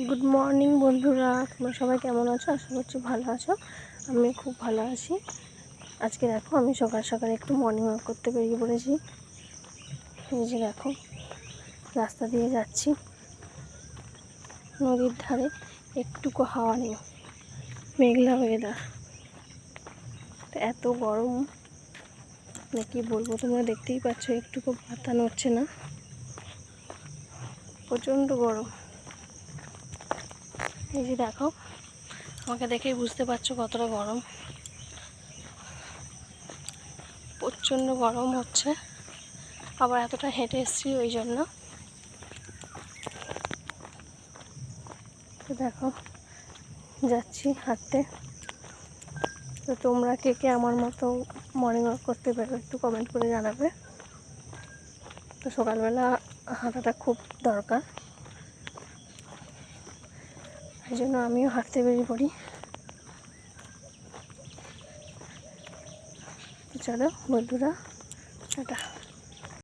Good morning বন্ধুরা, তোমরা সবাই কেমন আছো? আশা করছি ভালো আছো। আমি খুব ভালো আছি। আজকে দেখো আমি সকাল সকাল একটু মর্নিং ওয়াক করতে বেরিয়ে পড়েছি। এই যে দেখো রাস্তা দিয়ে যাচ্ছি, নদীর ধারে একটুকু হাওয়া নেই, মেঘলা ওয়েদার, এত গরম না কি বলবো। তোমরা দেখতেই পাচ্ছ একটুকু পাতা নড়ছে না, প্রচণ্ড গরম। এই যে দেখো, আমাকে দেখেই বুঝতে পারছো কতটা গরম, প্রচণ্ড গরম হচ্ছে। আবার এতটা হেঁটে এসেছি ওই জন্য। তো দেখো যাচ্ছি হাঁটতে। তো তোমরা কে কে আমার মতো মর্নিং ওয়াক করতে পারো একটু কমেন্ট করে জানাবে। তো সকালবেলা হাঁটাটা খুব দরকার, এই জন্য আমিও হাঁটতে বেরিয়ে পড়ি। তো চলো বন্ধুরা, টাটা।